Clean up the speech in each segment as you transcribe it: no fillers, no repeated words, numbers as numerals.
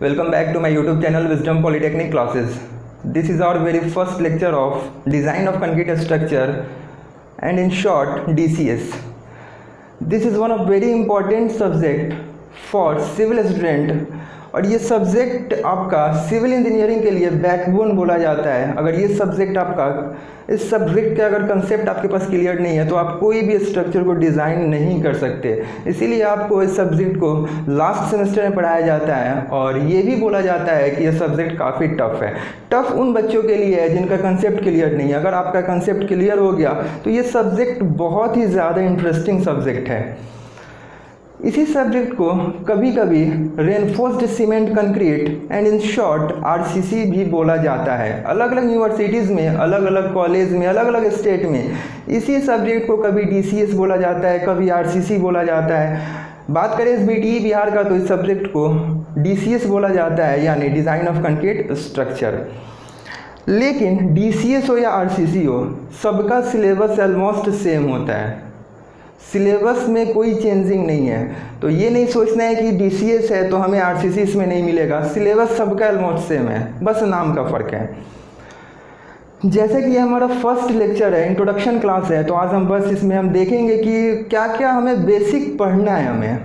Welcome back to my YouTube channel Wisdom Polytechnic Classes. This is our very first lecture of Design of Concrete Structure and in short DCS. This is one of very important subject for civil student और ये subject आपका civil engineering के लिए backbone बोला जाता है। अगर ये सब्जेक्ट आपका इस सब्जेक्ट का अगर कंसेप्ट आपके पास क्लियर नहीं है तो आप कोई भी स्ट्रक्चर को डिज़ाइन नहीं कर सकते। इसीलिए आपको इस सब्जेक्ट को लास्ट सेमेस्टर में पढ़ाया जाता है और ये भी बोला जाता है कि यह सब्जेक्ट काफ़ी टफ है। टफ उन बच्चों के लिए है जिनका कंसेप्ट क्लियर नहीं है। अगर आपका कंसेप्ट क्लियर हो गया तो ये सब्जेक्ट बहुत ही ज़्यादा इंटरेस्टिंग सब्जेक्ट है। इसी सब्जेक्ट को कभी कभी reinforced cement concrete and in short RCC भी बोला जाता है। अलग अलग यूनिवर्सिटीज़ में, अलग अलग कॉलेज में, अलग अलग स्टेट में इसी सब्जेक्ट को कभी डीसीएस बोला जाता है, कभी आरसीसी बोला जाता है। बात करें एसबीटी बिहार का तो इस सब्जेक्ट को डीसीएस बोला जाता है, यानी डिज़ाइन ऑफ कंक्रीट स्ट्रक्चर। लेकिन डीसीएस हो या आरसीसी हो, सबका सिलेबस ऑलमोस्ट सेम होता है। सिलेबस में कोई चेंजिंग नहीं है। तो ये नहीं सोचना है कि डीसीएस है तो हमें आरसीसी इसमें नहीं मिलेगा। सिलेबस सबका ऑलमोस्ट सेम है, बस नाम का फ़र्क है। जैसे कि ये हमारा फर्स्ट लेक्चर है, इंट्रोडक्शन क्लास है, तो आज हम बस इसमें हम देखेंगे कि क्या क्या हमें बेसिक पढ़ना है। हमें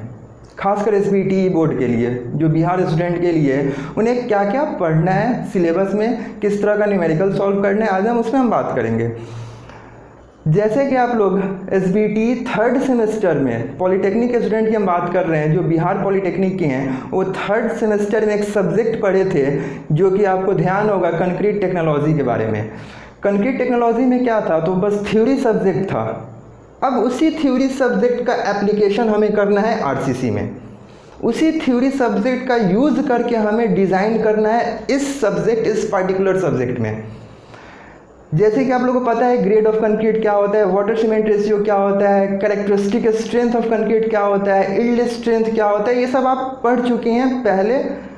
खासकर एसबीटी बोर्ड के लिए, जो बिहार स्टूडेंट के लिए, उन्हें क्या क्या पढ़ना है सिलेबस में, किस तरह का न्यूमेरिकल सॉल्व करना है, आज हम उसमें बात करेंगे। जैसे कि आप लोग एसबीटी थर्ड सेमेस्टर में पॉलीटेक्निक स्टूडेंट की हम बात कर रहे हैं, जो बिहार पॉलीटेक्निक के हैं, वो थर्ड सेमेस्टर में एक सब्जेक्ट पढ़े थे जो कि आपको ध्यान होगा कंक्रीट टेक्नोलॉजी के बारे में। कंक्रीट टेक्नोलॉजी में क्या था, तो बस थ्योरी सब्जेक्ट था। अब उसी थ्योरी सब्जेक्ट का एप्लीकेशन हमें करना है आरसीसी में। उसी थ्योरी सब्जेक्ट का यूज़ करके हमें डिज़ाइन करना है इस पर्टिकुलर सब्जेक्ट में। जैसे कि आप लोगों को पता है ग्रेड ऑफ कंक्रीट क्या होता है, वाटर सीमेंट रेशियो क्या होता है, कैरेक्टरिस्टिक स्ट्रेंथ ऑफ कंक्रीट क्या होता है, यील्ड स्ट्रेंथ क्या होता है, ये सब आप पढ़ चुके हैं पहले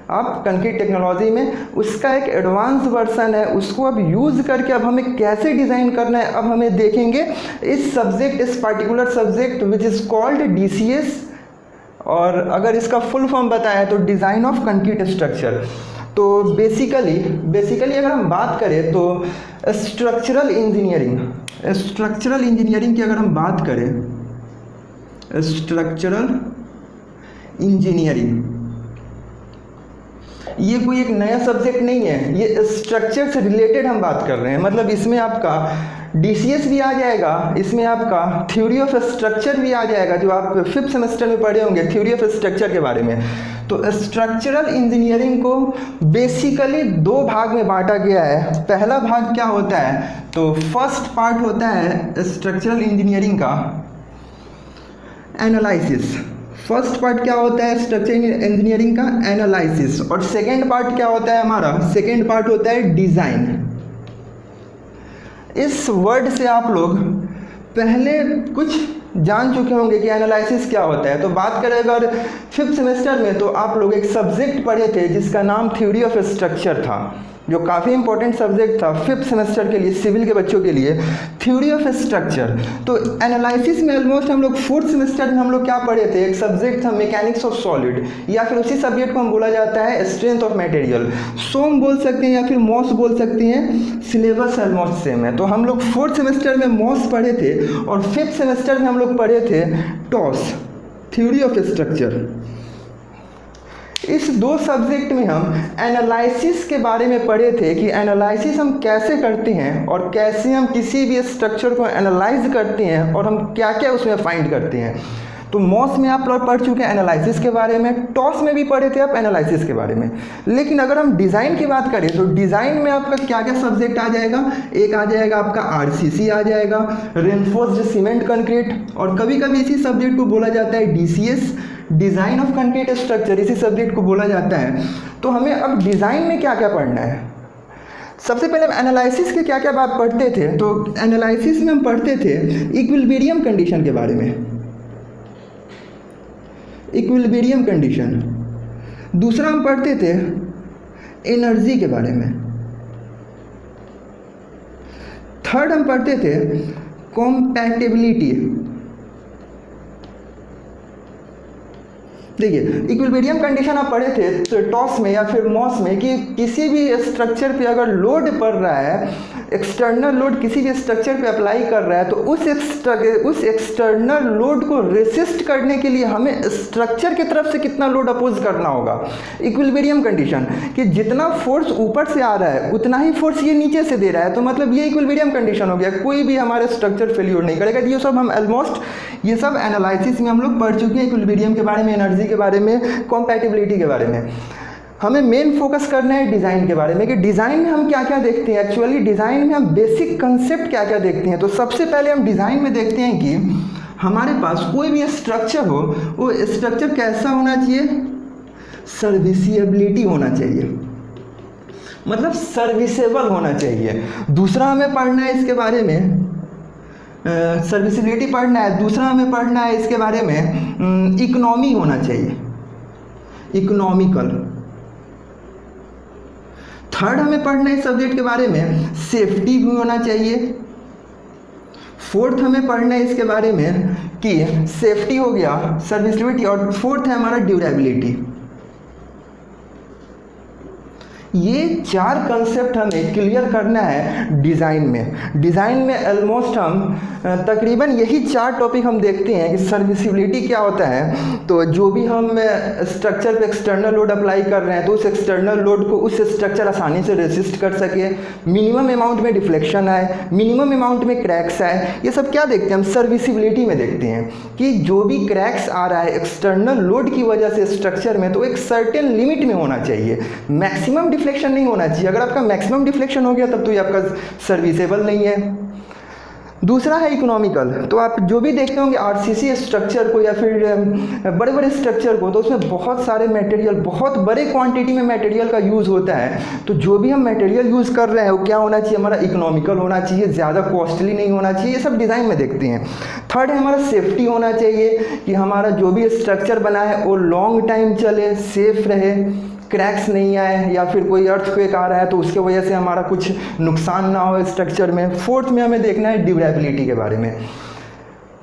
आप कंक्रीट टेक्नोलॉजी में। उसका एक एडवांस वर्जन है, उसको अब यूज़ करके अब हमें कैसे डिज़ाइन करना है, अब हमें देखेंगे इस particular subject which is called DCS. और अगर इसका फुल फॉर्म बताया तो डिज़ाइन ऑफ कंक्रीट स्ट्रक्चर। तो बेसिकली अगर हम बात करें तो स्ट्रक्चरल इंजीनियरिंग की अगर हम बात करें, स्ट्रक्चरल इंजीनियरिंग ये कोई एक नया सब्जेक्ट नहीं है, ये स्ट्रक्चर से रिलेटेड हम बात कर रहे हैं। मतलब इसमें आपका डीसीएस भी आ जाएगा, इसमें आपका थ्योरी ऑफ स्ट्रक्चर भी आ जाएगा, जो आप फिफ्थ सेमेस्टर में पढ़े होंगे थ्योरी ऑफ स्ट्रक्चर के बारे में। तो स्ट्रक्चरल इंजीनियरिंग को बेसिकली दो भाग में बांटा गया है। पहला भाग क्या होता है, तो फर्स्ट पार्ट होता है स्ट्रक्चरल इंजीनियरिंग का एनालिसिस। फर्स्ट पार्ट क्या होता है स्ट्रक्चरल इंजीनियरिंग का एनालिसिस, और सेकेंड पार्ट क्या होता है हमारा, सेकेंड पार्ट होता है डिज़ाइन। इस वर्ड से आप लोग पहले कुछ जान चुके होंगे कि एनालिसिस क्या होता है। तो बात करें अगर फिफ्थ सेमेस्टर में, तो आप लोग एक सब्जेक्ट पढ़े थे जिसका नाम थ्योरी ऑफ स्ट्रक्चर था, जो काफ़ी इंपॉर्टेंट सब्जेक्ट था फिफ्थ सेमेस्टर के लिए, सिविल के बच्चों के लिए, थ्योरी ऑफ स्ट्रक्चर। तो एनालिसिस में ऑलमोस्ट हम लोग फोर्थ सेमेस्टर में हम लोग क्या पढ़े थे, एक सब्जेक्ट था मैकेनिक्स ऑफ सॉलिड, या फिर उसी सब्जेक्ट को हम बोला जाता है स्ट्रेंथ ऑफ मटेरियल। सोम बोल सकते हैं या फिर मॉस बोल सकते हैं, सिलेबस ऑलमोस्ट सेम है। तो हम लोग फोर्थ सेमेस्टर में मॉस पढ़े थे और फिफ्थ सेमेस्टर में हम लोग पढ़े थे टॉस, थ्योरी ऑफ स्ट्रक्चर। इस दो सब्जेक्ट में हम एनालिसिस के बारे में पढ़े थे कि एनालिसिस हम कैसे करते हैं और कैसे हम किसी भी स्ट्रक्चर को एनालाइज करते हैं और हम क्या क्या उसमें फाइंड करते हैं। तो मॉस में आप लोग पढ़ चुके हैं एनालिसिस के बारे में, टॉस में भी पढ़े थे आप एनालिसिस के बारे में। लेकिन अगर हम डिज़ाइन की बात करें तो डिज़ाइन में आपका क्या क्या सब्जेक्ट आ जाएगा, एक आ जाएगा आपका आरसीसी आ जाएगा, रेनफोर्स्ड सीमेंट कंक्रीट, और कभी कभी इसी सब्जेक्ट को बोला जाता है DCS, design of concrete structure, इसी सब्जेक्ट को बोला जाता है। तो हमें अब डिज़ाइन में क्या क्या पढ़ना है, सबसे पहले हम एनालिसिस के क्या क्या बात पढ़ते थे। तो एनालिसिस में हम पढ़ते थे इक्विलिब्रियम कंडीशन के बारे में, इक्विलिब्रियम कंडीशन। दूसरा हम पढ़ते थे एनर्जी के बारे में। थर्ड हम पढ़ते थे कॉम्पैटिबिलिटी। देखिए इक्विलिब्रियम कंडीशन आप पढ़े थे तो टॉस में या फिर मॉस में कि किसी भी स्ट्रक्चर पे अगर लोड पड़ रहा है, एक्सटर्नल लोड किसी भी स्ट्रक्चर पे अप्लाई कर रहा है, तो उस एक्सटर्नल लोड को रेसिस्ट करने के लिए हमें स्ट्रक्चर की तरफ से कितना लोड अपोज करना होगा। इक्विलिब्रियम कंडीशन कि जितना फोर्स ऊपर से आ रहा है उतना ही फोर्स ये नीचे से दे रहा है, तो मतलब ये इक्विलिब्रियम कंडीशन हो गया, कोई भी हमारे स्ट्रक्चर फेल्योर नहीं करेगा। ये सब हम ऑलमोस्ट ये सब एनालिसिस में हम लोग पढ़ चुके हैं, इक्विलिब्रियम के बारे में, एनर्जी के बारे में, कॉम्पैटिबिलिटी के बारे में। हमें मेन फोकस करना है डिज़ाइन के बारे में कि डिज़ाइन में हम क्या क्या देखते हैं। एक्चुअली डिज़ाइन में हम बेसिक कंसेप्ट क्या क्या देखते हैं। तो सबसे पहले हम डिज़ाइन में देखते हैं कि हमारे पास कोई भी स्ट्रक्चर हो, वो स्ट्रक्चर कैसा होना चाहिए, सर्विसिएबिलिटी होना चाहिए, मतलब सर्विसेबल होना चाहिए। दूसरा हमें पढ़ना है इसके बारे में, सर्विसिबिलिटी पढ़ना है। दूसरा हमें पढ़ना है इसके बारे में इकोनॉमी होना चाहिए, इकोनॉमिकल। थर्ड हमें पढ़ना है इस सब्जेक्ट के बारे में सेफ्टी भी होना चाहिए। फोर्थ हमें पढ़ना है इसके बारे में कि सेफ्टी हो गया, सर्विसिबिलिटी, और फोर्थ है हमारा ड्यूरेबिलिटी। ये चार कंसेप्ट हमें क्लियर करना है डिज़ाइन में। डिज़ाइन में ऑलमोस्ट हम तकरीबन यही चार टॉपिक हम देखते हैं कि सर्विसिबिलिटी क्या होता है। तो जो भी हम स्ट्रक्चर पे एक्सटर्नल लोड अप्लाई कर रहे हैं तो उस एक्सटर्नल लोड को उस स्ट्रक्चर आसानी से रेसिस्ट कर सके, मिनिमम अमाउंट में डिफ्लेक्शन आए, मिनिमम अमाउंट में क्रैक्स आए, ये सब क्या देखते हैं हम सर्विसिबिलिटी में देखते हैं कि जो भी क्रैक्स आ रहा है एक्सटर्नल लोड की वजह से स्ट्रक्चर में, तो एक सर्टेन लिमिट में होना चाहिए, मैक्सिमम डिफ्लेक्शन नहीं होना चाहिए। अगर आपका मैक्सिमम डिफ्लेक्शन हो गया तब तो ये आपका सर्विसेबल नहीं है। दूसरा है इकोनॉमिकल। तो आप जो भी देखते होंगे आरसीसी स्ट्रक्चर को या फिर बड़े बड़े स्ट्रक्चर को, तो उसमें बहुत सारे मटेरियल, बहुत बड़े क्वांटिटी में मटेरियल का यूज़ होता है। तो जो भी हम मटेरियल यूज़ कर रहे हैं वो क्या होना चाहिए, हमारा इकोनॉमिकल होना चाहिए, ज़्यादा कॉस्टली नहीं होना चाहिए। ये सब डिज़ाइन में देखते हैं। थर्ड है हमारा सेफ्टी होना चाहिए कि हमारा जो भी स्ट्रक्चर बना है वो लॉन्ग टाइम चले, सेफ रहे, क्रैक्स नहीं आए, या फिर कोई अर्थक्वेक आ रहा है तो उसके वजह से हमारा कुछ नुकसान ना हो स्ट्रक्चर में। फोर्थ में हमें देखना है ड्यूरेबिलिटी के बारे में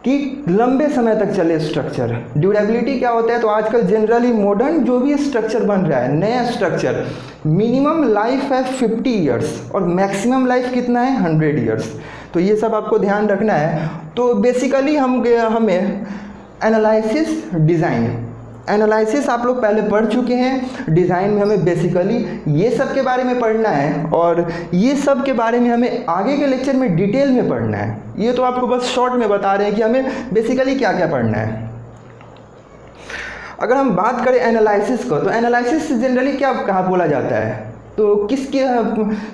कि लंबे समय तक चले स्ट्रक्चर। ड्यूरेबिलिटी क्या होता है, तो आजकल जनरली मॉडर्न जो भी स्ट्रक्चर बन रहा है, नया स्ट्रक्चर, मिनिमम लाइफ है 50 ईयर्स और मैक्सिमम लाइफ कितना है 100 ईयर्स। तो ये सब आपको ध्यान रखना है। तो बेसिकली हमें एनालिसिस, डिज़ाइन, एनालिसिस आप लोग पहले पढ़ चुके हैं। डिज़ाइन में हमें बेसिकली ये सब के बारे में पढ़ना है और ये सब के बारे में हमें आगे के लेक्चर में डिटेल में पढ़ना है। ये तो आपको बस शॉर्ट में बता रहे हैं कि हमें बेसिकली क्या क्या पढ़ना है। अगर हम बात करें एनालिसिस को, तो एनालिसिस जनरली क्या कहा बोला जाता है, तो किसके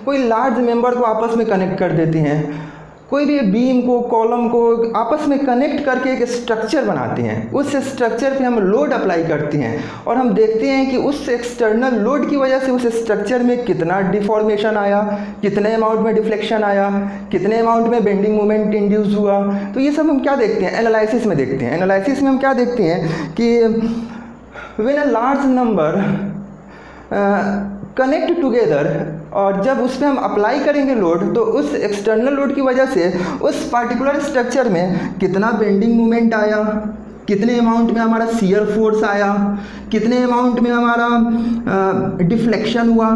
कोई लार्ज मेंबर को आपस में कनेक्ट कर देते हैं, कोई भी बीम को, कॉलम को आपस में कनेक्ट करके एक स्ट्रक्चर बनाते हैं। उस स्ट्रक्चर पे हम लोड अप्लाई करते हैं और हम देखते हैं कि उस एक्सटर्नल लोड की वजह से उस स्ट्रक्चर में कितना डिफॉर्मेशन आया, कितने अमाउंट में डिफ्लेक्शन आया, कितने अमाउंट में बेंडिंग मोमेंट इंड्यूस हुआ। तो ये सब हम क्या देखते हैं, एनालिसिस में देखते हैं। एनालिसिस में हम क्या देखते हैं कि when a large number connect together, और जब उस पर हम अप्लाई करेंगे लोड, तो उस एक्सटर्नल लोड की वजह से उस पार्टिकुलर स्ट्रक्चर में कितना बेंडिंग मोमेंट आया, कितने अमाउंट में हमारा शियर फोर्स आया, कितने अमाउंट में हमारा डिफ्लेक्शन हुआ,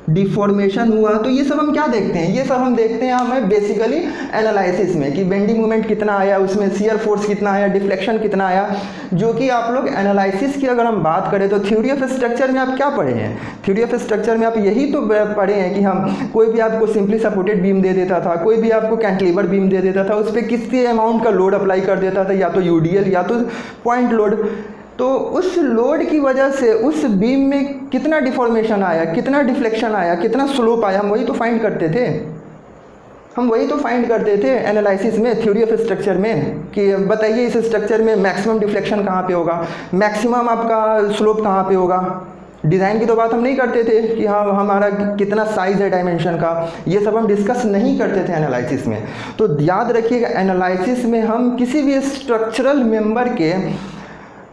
डिफॉर्मेशन हुआ। तो ये सब हम क्या देखते हैं, ये सब हम देखते हैं हमें बेसिकली एनालिसिस में कि बेंडिंग मोमेंट कितना आया, उसमें शियर फोर्स कितना आया, डिफ्लेक्शन कितना आया। जो कि आप लोग एनालिसिस की अगर हम बात करें तो थ्योरी ऑफ स्ट्रक्चर में आप क्या पढ़े हैं, थ्योरी ऑफ स्ट्रक्चर में आप यही तो पढ़े हैं कि हम कोई भी आपको सिंपली सपोर्टेड बीम दे देता था, कोई भी आपको कैंटिलीवर बीम दे देता था, उस पर किसी अमाउंट का लोड अप्लाई कर देता था, या तो यूडीएल या तो पॉइंट लोड। तो उस लोड की वजह से उस बीम में कितना डिफॉर्मेशन आया, कितना डिफ्लेक्शन आया, कितना स्लोप आया, हम वही तो फाइंड करते थे। हम वही तो फाइंड करते थे एनालिसिस में, थ्योरी ऑफ स्ट्रक्चर में, कि बताइए इस स्ट्रक्चर में मैक्सिमम डिफ्लेक्शन कहाँ पे होगा, मैक्सिमम आपका स्लोप कहाँ पे होगा। डिज़ाइन की तो बात हम नहीं करते थे कि हाँ हमारा कितना साइज़ है डायमेंशन का, ये सब हम डिस्कस नहीं करते थे एनालिसिस में। तो याद रखिएगा एनालिसिस में हम किसी भी स्ट्रक्चरल मेंबर के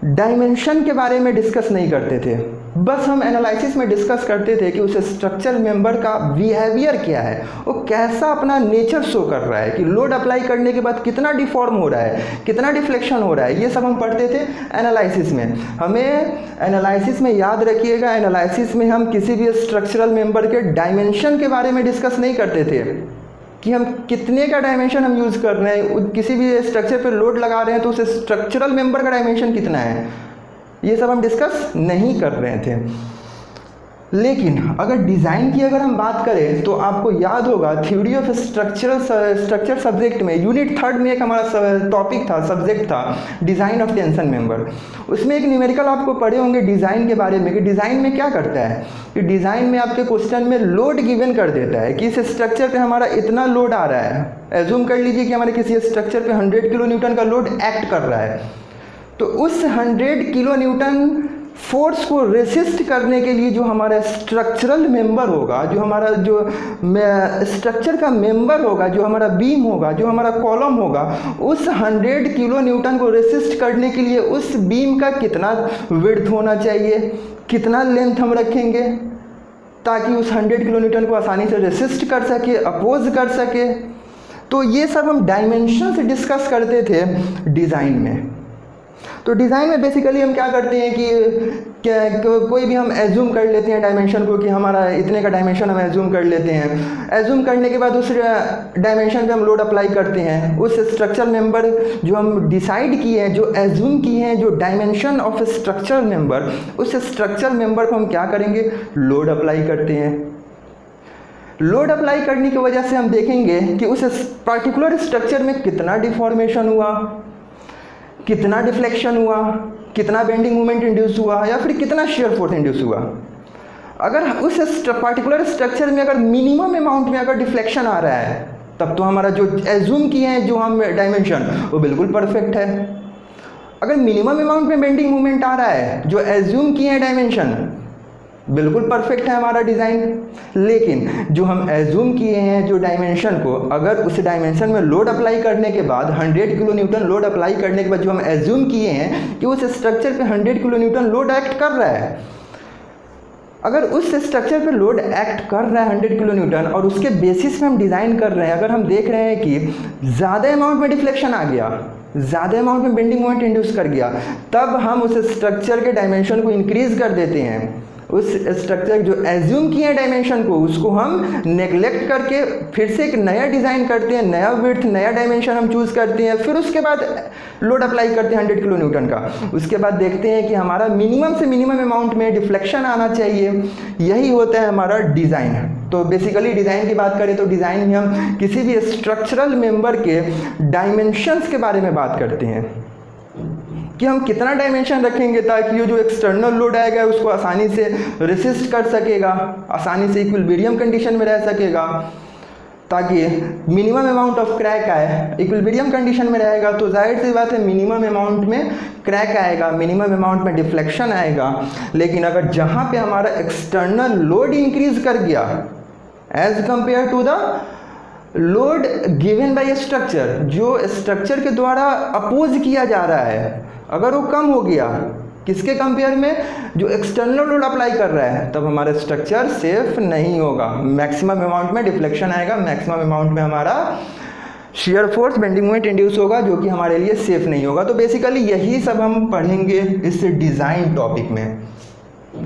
डायमेंशन के बारे में डिस्कस नहीं करते थे। बस हम एनालिसिस में डिस्कस करते थे कि उस स्ट्रक्चर मेंबर का बिहेवियर क्या है, वो कैसा अपना नेचर शो कर रहा है, कि लोड अप्लाई करने के बाद कितना डिफॉर्म हो रहा है, कितना डिफ्लेक्शन हो रहा है, ये सब हम पढ़ते थे एनालिसिस में। हमें एनालिसिस में याद रखिएगा, एनालिसिस में हम किसी भी स्ट्रक्चरल मेंबर के डायमेंशन के बारे में डिस्कस नहीं करते थे कि हम कितने का डायमेंशन हम यूज़ कर रहे हैं, किसी भी स्ट्रक्चर पर लोड लगा रहे हैं तो उस स्ट्रक्चरल मेंबर का डायमेंशन कितना है, ये सब हम डिस्कस नहीं कर रहे थे। लेकिन अगर डिज़ाइन की अगर हम बात करें तो आपको याद होगा थ्योरी ऑफ स्ट्रक्चर सब्जेक्ट में यूनिट 3 में एक हमारा टॉपिक था, सब्जेक्ट था डिज़ाइन ऑफ टेंशन मेंबर। उसमें एक न्यूमेरिकल आपको पढ़े होंगे डिज़ाइन के बारे में कि डिज़ाइन में क्या करता है, कि डिज़ाइन में आपके क्वेश्चन में लोड गिवन कर देता है कि इस स्ट्रक्चर पे हमारा इतना लोड आ रहा है। एज्यूम कर लीजिए कि हमारे किसी स्ट्रक्चर पे 100 किलो न्यूटन का लोड एक्ट कर रहा है, तो उस 100 किलो न्यूटन फोर्स को रेसिस्ट करने के लिए जो हमारा स्ट्रक्चरल मेंबर होगा, जो हमारा जो स्ट्रक्चर का मेंबर होगा, जो हमारा बीम होगा, जो हमारा कॉलम होगा, उस 100 किलो न्यूटन को रेसिस्ट करने के लिए उस बीम का कितना विड्थ होना चाहिए, कितना लेंथ हम रखेंगे ताकि उस 100 किलो न्यूटन को आसानी से रेसिस्ट कर सके, अपोज कर सके। तो ये सब हम डायमेंशन से डिस्कस करते थे डिज़ाइन में। तो डिज़ाइन में बेसिकली हम क्या करते हैं कि कोई भी हम एज्यूम कर लेते हैं डायमेंशन को, कि हमारा इतने का डायमेंशन हम एज्यूम कर लेते हैं। एज्यूम करने के बाद उस डायमेंशन पे हम लोड अप्लाई करते हैं। उस स्ट्रक्चर मेंबर जो हम डिसाइड किए हैं, जो एज्यूम किए हैं, जो डायमेंशन ऑफ स्ट्रक्चर मेंबर, उस स्ट्रक्चर मेंबर को हम क्या करेंगे, लोड अप्लाई करते हैं। लोड अप्लाई करने की वजह से हम देखेंगे कि उस पर्टिकुलर स्ट्रक्चर में कितना डिफॉर्मेशन हुआ, कितना डिफ्लेक्शन हुआ, कितना बेंडिंग मोमेंट इंड्यूस हुआ, या फिर कितना शेयर फोर्स इंड्यूस हुआ। अगर उस पर्टिकुलर स्ट्रक्चर में अगर मिनिमम अमाउंट में अगर डिफ्लेक्शन आ रहा है, तब तो हमारा जो एज्यूम किए हैं जो हम डायमेंशन, वो बिल्कुल परफेक्ट है। अगर मिनिमम अमाउंट में बेंडिंग मोमेंट आ रहा है, जो एज्यूम किए हैं डायमेंशन, बिल्कुल परफेक्ट है हमारा डिज़ाइन। लेकिन जो हम एज्यूम किए हैं जो डायमेंशन को, अगर उस डायमेंशन में लोड अप्लाई करने के बाद 100 किलो न्यूटन लोड अप्लाई करने के बाद जो हम एज्यूम किए हैं कि उस स्ट्रक्चर पे 100 किलो न्यूटन लोड एक्ट कर रहा है, अगर उस स्ट्रक्चर पे लोड एक्ट कर रहा है 100 किलो न्यूटन और उसके बेसिस पे हम डिज़ाइन कर रहे हैं, अगर हम देख रहे हैं कि ज़्यादा अमाउंट में डिफ्लेक्शन आ गया, ज़्यादा अमाउंट में बेंडिंग मोमेंट इंड्यूस कर गया, तब हम उस स्ट्रक्चर के डायमेंशन को इंक्रीज कर देते हैं। उस स्ट्रक्चर जो एज्यूम किए हैं डायमेंशन को, उसको हम नेग्लेक्ट करके फिर से एक नया डिज़ाइन करते हैं, नया विड्थ, नया डायमेंशन हम चूज़ करते हैं, फिर उसके बाद लोड अप्लाई करते हैं 100 किलो न्यूटन का। उसके बाद देखते हैं कि हमारा मिनिमम से मिनिमम अमाउंट में डिफ्लेक्शन आना चाहिए। यही होता है हमारा डिज़ाइन। तो बेसिकली डिज़ाइन की बात करें तो डिज़ाइन में हम किसी भी स्ट्रक्चरल मेंबर के डायमेंशंस के बारे में बात करते हैं कि हम कितना डायमेंशन रखेंगे ताकि ये जो एक्सटर्नल लोड आएगा उसको आसानी से रेसिस्ट कर सकेगा, आसानी से इक्विलिब्रियम कंडीशन में रह सकेगा, ताकि मिनिमम अमाउंट ऑफ क्रैक आए। इक्विलिब्रियम कंडीशन में रहेगा तो जाहिर सी बात है मिनिमम अमाउंट में क्रैक आएगा, मिनिमम अमाउंट में डिफ्लेक्शन आएगा। लेकिन अगर जहाँ पे हमारा एक्सटर्नल लोड इंक्रीज कर गया as compare to the load given by structure, जो स्ट्रक्चर के द्वारा अपोज किया जा रहा है, अगर वो कम हो गया किसके कंपेयर में, जो एक्सटर्नल लोड अप्लाई कर रहा है, तब हमारा स्ट्रक्चर सेफ नहीं होगा। मैक्सिमम अमाउंट में डिफ्लेक्शन आएगा, मैक्सिमम अमाउंट में हमारा shear force, bending moment induce होगा, जो कि हमारे लिए सेफ नहीं होगा। तो बेसिकली यही सब हम पढ़ेंगे इस डिज़ाइन टॉपिक में।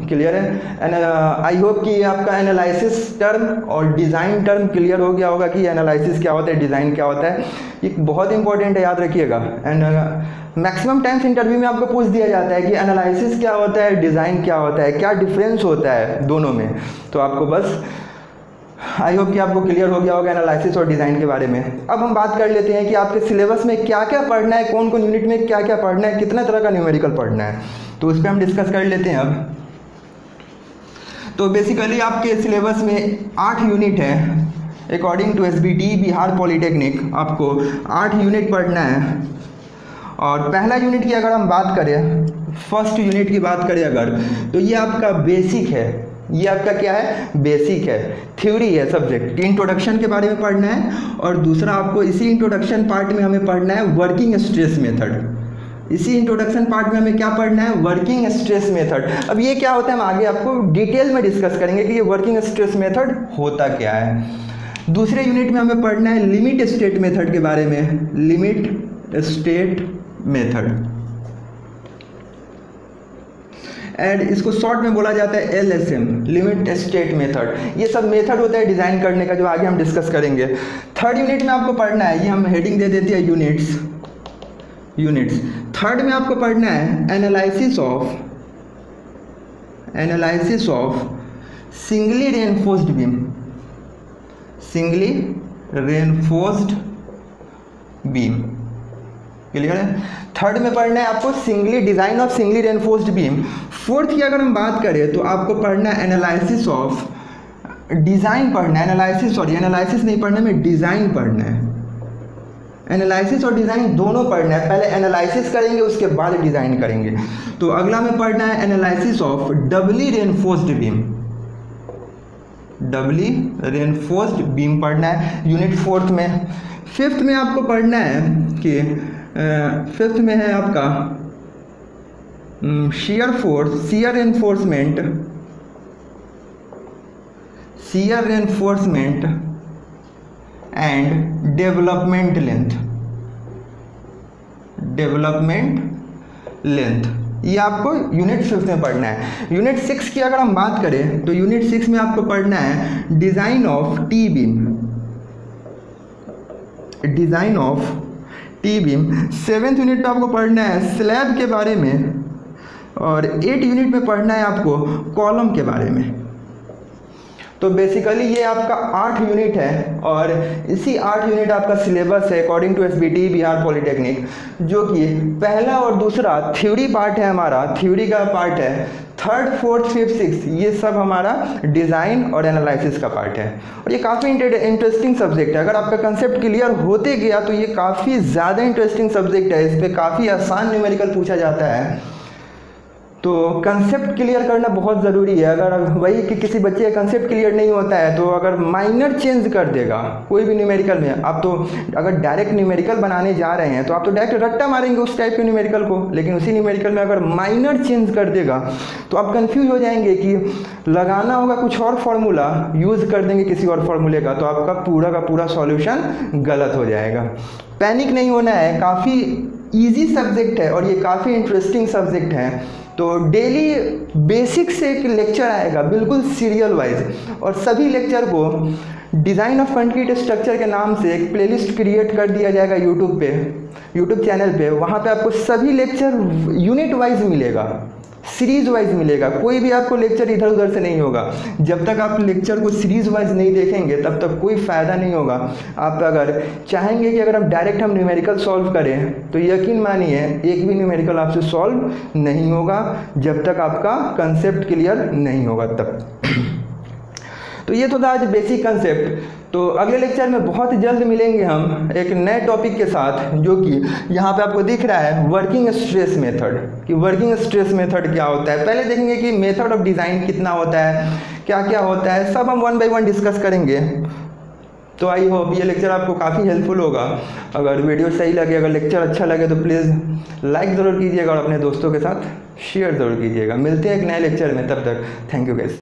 क्लियर है? आई होप कि आपका एनालिसिस टर्म और डिज़ाइन टर्म क्लियर हो गया होगा कि एनालिसिस क्या होता है, डिज़ाइन क्या होता है। ये बहुत इंपॉर्टेंट है, याद रखिएगा। एंड मैक्सिमम टाइम्स इंटरव्यू में आपको पूछ दिया जाता है कि एनालिसिस क्या होता है, डिज़ाइन क्या होता है, क्या डिफरेंस होता है दोनों में। तो आपको बस आई होप कि आपको क्लियर हो गया होगा एनालिसिस और डिज़ाइन के बारे में। अब हम बात कर लेते हैं कि आपके सिलेबस में क्या क्या पढ़ना है, कौन कौन यूनिट में क्या क्या पढ़ना है, कितना तरह का न्यूमेरिकल पढ़ना है, तो उस पर हम डिस्कस कर लेते हैं। अब तो बेसिकली आपके सिलेबस में 8 यूनिट है। According to SBT Bihar polytechnic आपको 8 यूनिट पढ़ना है। और पहला यूनिट की अगर हम बात करें, फर्स्ट यूनिट की बात करें अगर, तो ये आपका बेसिक है। ये आपका क्या है, बेसिक है, थ्योरी है सब्जेक्ट। इंट्रोडक्शन के बारे में पढ़ना है। और दूसरा आपको इसी इंट्रोडक्शन पार्ट में हमें पढ़ना है वर्किंग स्ट्रेस मेथड। इसी इंट्रोडक्शन पार्ट में हमें क्या पढ़ना है, वर्किंग स्ट्रेस मेथड। अब ये क्या होता है हम आगे आपको डिटेल में डिस्कस करेंगे कि ये वर्किंग स्ट्रेस मेथड होता क्या है। दूसरे यूनिट में हमें पढ़ना है लिमिट स्टेट मेथड के बारे में, लिमिट स्टेट मेथड, एंड इसको शॉर्ट में बोला जाता है LSM, लिमिट स्टेट मेथड। ये सब मेथड होता है डिज़ाइन करने का जो आगे हम डिस्कस करेंगे। थर्ड यूनिट में आपको पढ़ना है, ये हम हेडिंग दे देते हैं यूनिट्स। थर्ड में आपको पढ़ना है analysis of singly reinforced beam, clear है। थर्ड में पढ़ना है आपको design of singly reinforced beam. Fourth की अगर हम बात करें तो आपको पढ़ना है एनालिसिस ऑफ डिज़ाइन पढ़ना है, एनालिसिस नहीं पढ़ना है, डिज़ाइन पढ़ना है। एनालिसिस और डिज़ाइन दोनों पढ़ना है, पहले एनालिसिस करेंगे उसके बाद डिज़ाइन करेंगे। तो अगला में पढ़ना है analysis of Dabali reinforced beam पढ़ना है यूनिट फोर्थ में। फिफ्थ में आपको पढ़ना है कि फिफ्थ में है आपका shear reinforcement and development length, ये आपको यूनिट 5 में पढ़ना है। यूनिट 6 की अगर हम बात करें तो यूनिट 6 में आपको पढ़ना है design of T beam. 7th unit पे आपको पढ़ना है स्लैब के बारे में, और 8 यूनिट में पढ़ना है आपको कॉलम के बारे में। तो बेसिकली ये आपका 8 यूनिट है, और इसी 8 यूनिट आपका सिलेबस है according to SBT Bihar polytechnic, जो कि पहला और दूसरा थ्योरी पार्ट है, हमारा थ्योरी का पार्ट है। थर्ड, फोर्थ, फिफ्थ, सिक्स ये सब हमारा डिज़ाइन और एनालिसिस का पार्ट है, और ये काफ़ी इंटरेस्टिंग सब्जेक्ट है। अगर आपका कंसेप्ट क्लियर होते गया तो ये काफ़ी ज़्यादा इंटरेस्टिंग सब्जेक्ट है, इस पर काफ़ी आसान न्यूमेरिकल पूछा जाता है। तो कंसेप्ट क्लियर करना बहुत ज़रूरी है। अगर वही कि किसी बच्चे का कंसेप्ट क्लियर नहीं होता है तो अगर माइनर चेंज कर देगा कोई भी न्यूमेरिकल में, आप तो अगर डायरेक्ट न्यूमेरिकल बनाने जा रहे हैं तो आप तो डायरेक्ट रट्टा मारेंगे उस टाइप के न्यूमेरिकल को, लेकिन उसी न्यूमेरिकल में अगर माइनर चेंज कर देगा तो आप कंफ्यूज हो जाएंगे कि लगाना होगा कुछ और फार्मूला, यूज़ कर देंगे किसी और फार्मूले का, तो आपका पूरा का पूरा सॉल्यूशन गलत हो जाएगा। पैनिक नहीं होना है, काफ़ी ईजी सब्जेक्ट है और ये काफ़ी इंटरेस्टिंग सब्जेक्ट है। तो डेली बेसिक से एक लेक्चर आएगा बिल्कुल सीरियल वाइज, और सभी लेक्चर को डिज़ाइन ऑफ कंक्रीट स्ट्रक्चर के नाम से एक प्लेलिस्ट क्रिएट कर दिया जाएगा यूट्यूब चैनल पे। वहाँ पे आपको सभी लेक्चर यूनिट वाइज मिलेगा, सीरीज वाइज मिलेगा, कोई भी आपको लेक्चर इधर उधर से नहीं होगा। जब तक आप लेक्चर को सीरीज वाइज नहीं देखेंगे तब तक कोई फ़ायदा नहीं होगा। आप अगर चाहेंगे कि अगर हम डायरेक्ट न्यूमेरिकल सॉल्व करें तो यकीन मानिए एक भी न्यूमेरिकल आपसे सॉल्व नहीं होगा जब तक आपका कंसेप्ट क्लियर नहीं होगा तब। तो ये तो था आज बेसिक कंसेप्ट। तो अगले लेक्चर में बहुत जल्द मिलेंगे हम एक नए टॉपिक के साथ, जो कि यहाँ पे आपको दिख रहा है वर्किंग स्ट्रेस मेथड, कि वर्किंग स्ट्रेस मेथड क्या होता है। पहले देखेंगे कि मेथड ऑफ डिज़ाइन कितना होता है, क्या क्या होता है, सब हम 1 by 1 डिस्कस करेंगे। तो आई होप ये लेक्चर आपको काफ़ी हेल्पफुल होगा। अगर वीडियो सही लगे, अगर लेक्चर अच्छा लगे तो प्लीज़ लाइक ज़रूर कीजिएगा और अपने दोस्तों के साथ शेयर ज़रूर कीजिएगा। मिलते हैं एक नए लेक्चर में, तब तक थैंक यू गाइस।